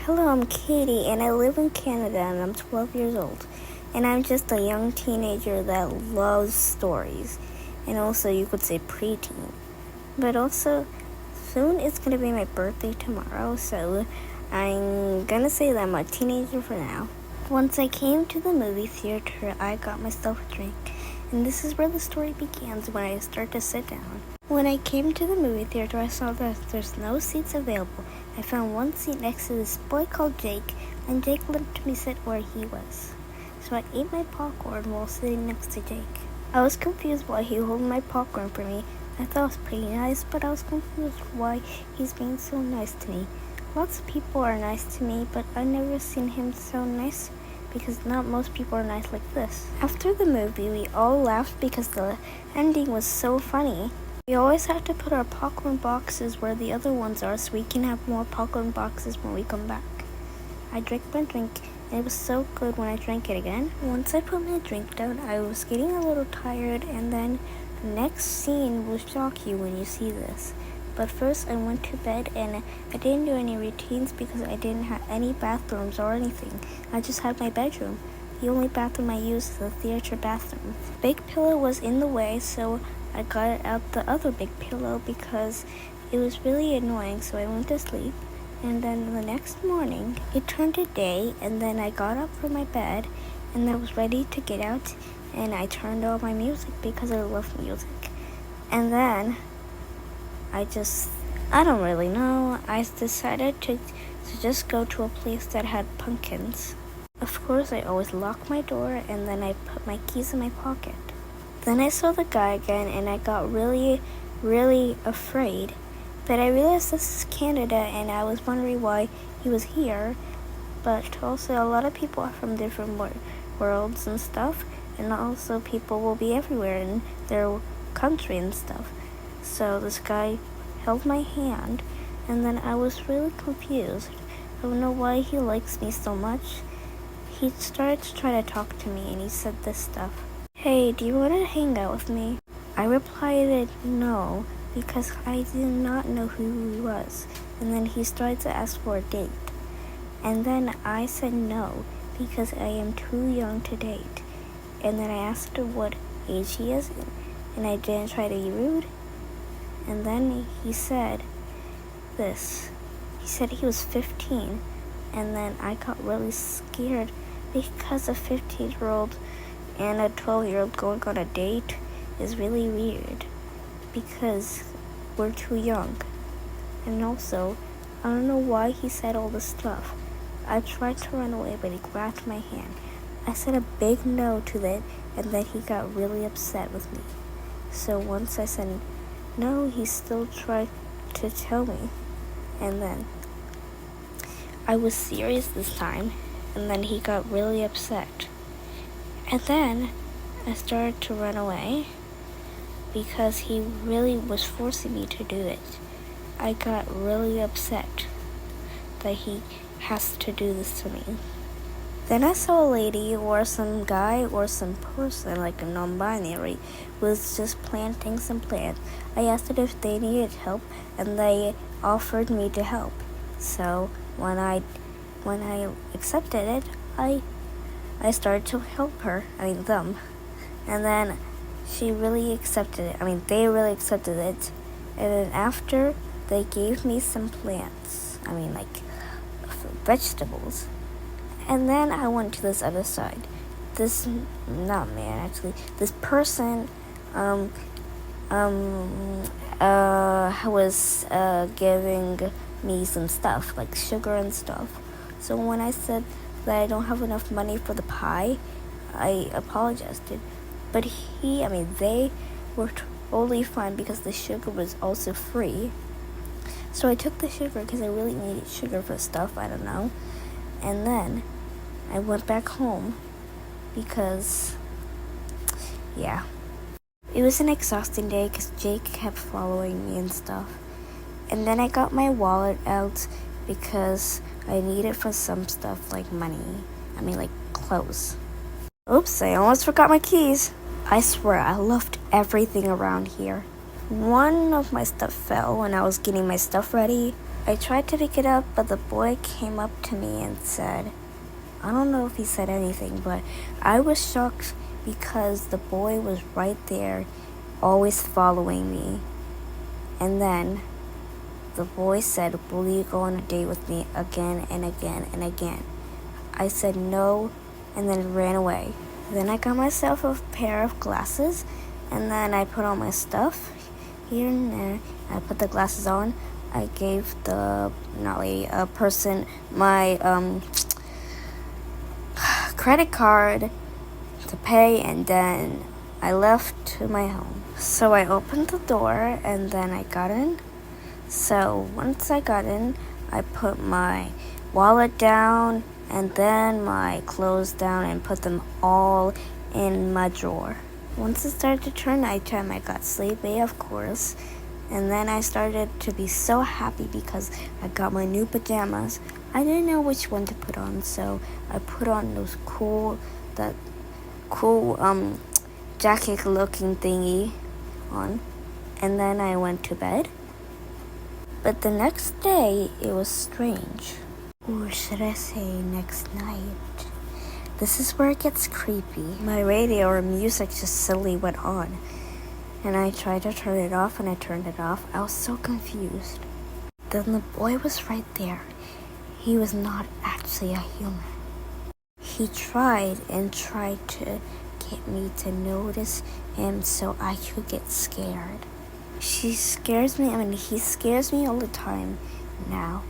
Hello, I'm Katie, and I live in Canada, and I'm 12 years old. And I'm just a young teenager that loves stories, and also you could say preteen. But also, soon it's going to be my birthday tomorrow, so I'm going to say that I'm a teenager for now. Once I came to the movie theater, I got myself a drink, and this is where the story begins when I start to sit down. When I came to the movie theater, I saw that there's no seats available. I found one seat next to this boy called Jake, and Jake let me sit where he was. So I ate my popcorn while sitting next to Jake. I was confused why he held my popcorn for me. I thought it was pretty nice, but I was confused why he's being so nice to me. Lots of people are nice to me, but I've never seen him so nice because not most people are nice like this. After the movie, we all laughed because the ending was so funny. We always have to put our popcorn boxes where the other ones are so we can have more popcorn boxes when we come back. I drank my drink, and it was so good when I drank it again. Once I put my drink down, I was getting a little tired, and then the next scene will shock you when you see this. But first, I went to bed, and I didn't do any routines because I didn't have any bathrooms or anything. I just had my bedroom. The only bathroom I used is the theater bathroom. The big pillow was in the way, so I got out the other big pillow because it was really annoying, so I went to sleep. And then the next morning, it turned to day, and then I got up from my bed, and I was ready to get out, and I turned on my music because I love music. And then, I don't really know, I decided to just go to a place that had pumpkins. Of course, I always lock my door, and then I put my keys in my pocket. Then I saw the guy again, and I got really, really afraid. But I realized this is Canada, and I was wondering why he was here. But also, a lot of people are from different worlds and stuff, and also people will be everywhere in their country and stuff. So this guy held my hand, and then I was really confused. I don't know why he likes me so much. He started to try to talk to me, and he said this stuff. Hey, do you want to hang out with me? I replied no, because I did not know who he was. And then he started to ask for a date. And then I said no, because I am too young to date. And then I asked him what age he is, and I didn't try to be rude. And then he said this. He said he was 15. And then I got really scared because a 15-year-old and a 12-year-old going on a date is really weird because we're too young. And also, I don't know why he said all this stuff. I tried to run away, but he grabbed my hand. I said a big no to that, and then he got really upset with me. So once I said no, he still tried to tell me. And then I was serious this time, and then he got really upset. And then I started to run away because he really was forcing me to do it. I got really upset that he has to do this to me. Then I saw a lady or some guy or some person, like a non-binary, was just planting some plants. I asked it if they needed help, and they offered me to help. So when I accepted it, I started to help them. And then they really accepted it. And then after, they gave me some plants. Vegetables. And then I went to this other side. This person was giving me some stuff, like sugar and stuff. So when I said that I don't have enough money for the pie, I apologized. But they were totally fine because the sugar was also free. So I took the sugar because I really needed sugar for stuff, I don't know. And then I went back home because, yeah. It was an exhausting day because Jake kept following me and stuff. And then I got my wallet out because I need it for some stuff like money. Like clothes. Oops, I almost forgot my keys. I swear I loved everything around here. One of my stuff fell when I was getting my stuff ready. I tried to pick it up, but the boy came up to me and said, I don't know if he said anything, but I was shocked because the boy was right there, always following me. And then the boy said, will you go on a date with me again and again and again? I said no, and then ran away. Then I got myself a pair of glasses, and then I put on my stuff here and there. I put the glasses on. I gave the person my credit card to pay, and then I left to my home. So I opened the door, and then I got in. So once I got in, I put my wallet down and then my clothes down and put them all in my drawer. Once it started to turn nighttime, I got sleepy, of course, and then I started to be so happy because I got my new pajamas. I didn't know which one to put on, so I put on those cool jacket looking thingy on, and then I went to bed. But the next day, it was strange. Or should I say next night? This is where it gets creepy. My radio or music just suddenly went on. And I tried to turn it off, and I turned it off. I was so confused. Then the boy was right there. He was not actually a human. He tried to get me to notice him so I could get scared. He scares me all the time now.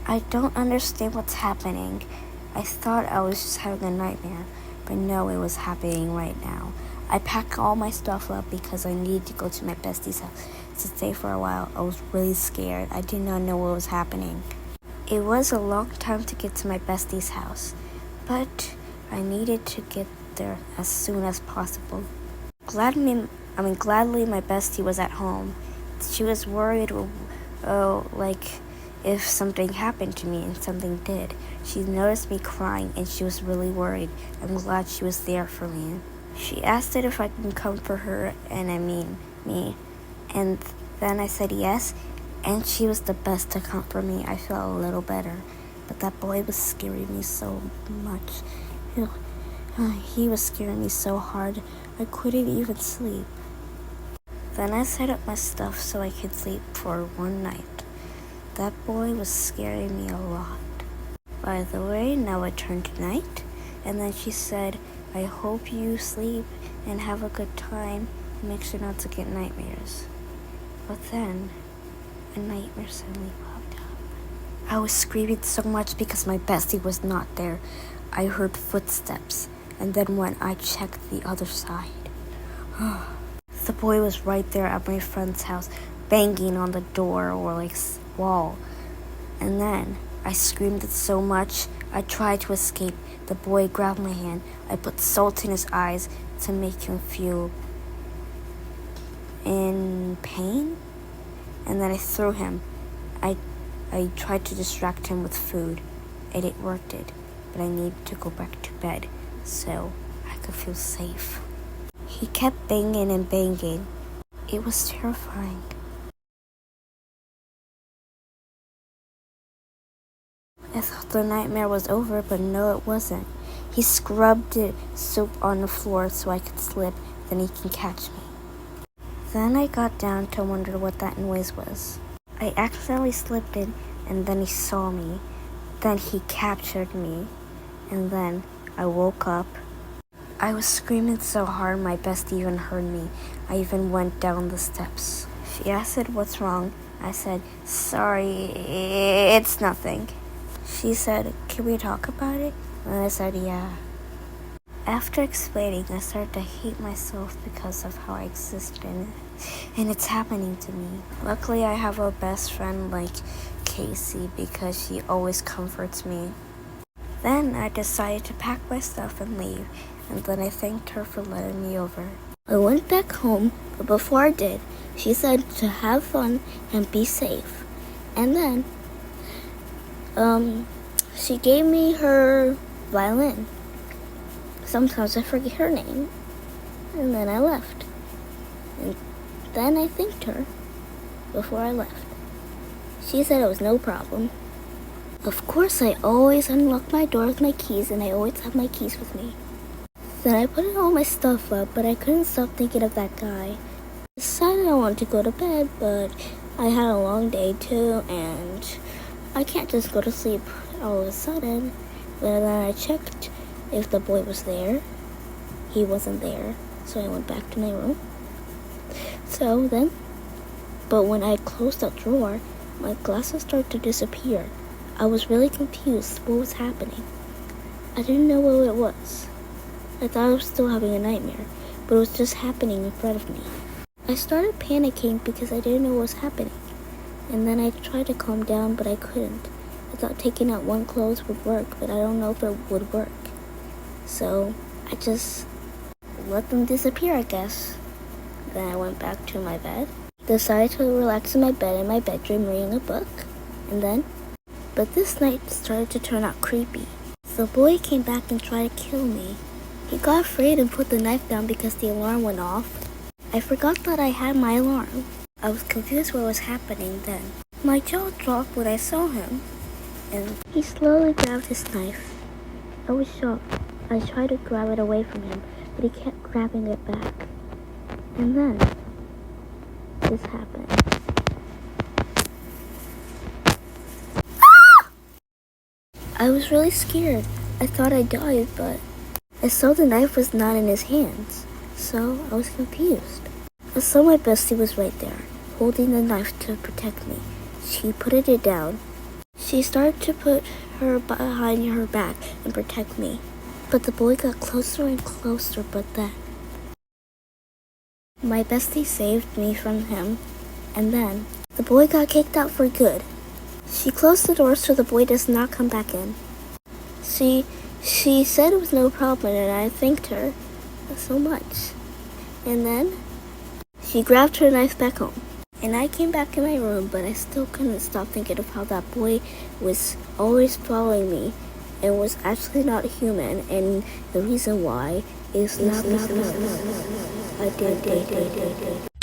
I don't understand what's happening. I thought I was just having a nightmare, but no, it was happening right now. I packed all my stuff up because I needed to go to my bestie's house to stay for a while. I was really scared. I did not know what was happening. It was a long time to get to my bestie's house, but I needed to get there as soon as possible. Gladly, my bestie was at home. She was worried, if something happened to me, and something did. She noticed me crying, and she was really worried. I'm glad she was there for me. She asked if I can comfort her, me. And then I said yes, and she was the best to comfort me. I felt a little better, but that boy was scaring me so much. He was scaring me so hard, I couldn't even sleep. Then I set up my stuff so I could sleep for one night. That boy was scaring me a lot. By the way, now it turned to night, and then she said, I hope you sleep and have a good time and make sure not to get nightmares. But then, a nightmare suddenly popped up. I was screaming so much because my bestie was not there. I heard footsteps, and then when I checked the other side, the boy was right there at my friend's house, banging on the door or wall. And then I screamed it so much, I tried to escape. The boy grabbed my hand. I put salt in his eyes to make him feel in pain. And then I threw him. I tried to distract him with food, and it worked, but I needed to go back to bed so I could feel safe. He kept banging and banging. It was terrifying. I thought the nightmare was over, but no, it wasn't. He scrubbed the soap on the floor so I could slip, then he can catch me. Then I got down to wonder what that noise was. I accidentally slipped in, and then he saw me. Then he captured me, and then I woke up. I was screaming so hard my bestie even heard me. I even went down the steps. She asked what's wrong. I said, sorry, it's nothing. She said, can we talk about it? And I said, yeah. After explaining, I started to hate myself because of how I existed, and it's happening to me. Luckily, I have a best friend like Casey because she always comforts me. Then I decided to pack my stuff and leave, and then I thanked her for letting me over. I went back home, but before I did, she said to have fun and be safe. And then, she gave me her violin. Sometimes I forget her name. And then I left. And Then I thanked her before I left. She said it was no problem. Of course, I always unlock my door with my keys, and I always have my keys with me. Then I put all my stuff up, but I couldn't stop thinking of that guy. I decided I wanted to go to bed, but I had a long day too, and I can't just go to sleep all of a sudden. But then I checked if the boy was there. He wasn't there, so I went back to my room. But when I closed that drawer, my glasses started to disappear. I was really confused. What was happening? I didn't know what it was. I thought I was still having a nightmare, but it was just happening in front of me. I started panicking because I didn't know what was happening. And then I tried to calm down, but I couldn't. I thought taking out one clothes would work, but I don't know if it would work. So I just let them disappear, I guess. Then I went back to my bed, decided to relax in my bed in my bedroom reading a book, but this night started to turn out creepy. The boy came back and tried to kill me. He got afraid and put the knife down because the alarm went off. I forgot that I had my alarm. I was confused what was happening then. My jaw dropped when I saw him, and he slowly grabbed his knife. I was shocked. I tried to grab it away from him, but he kept grabbing it back. And then this happened. I was really scared. I thought I died, but I saw the knife was not in his hands, so I was confused. I saw my bestie was right there, holding the knife to protect me. She put it down. She started to put her behind her back and protect me. But the boy got closer and closer, but then my bestie saved me from him, and then the boy got kicked out for good. She closed the door so the boy does not come back in. She said it was no problem, and I thanked her so much. And then she grabbed her knife back home. And I came back in my room, but I still couldn't stop thinking of how that boy was always following me and was actually not human, and the reason why is not because I did.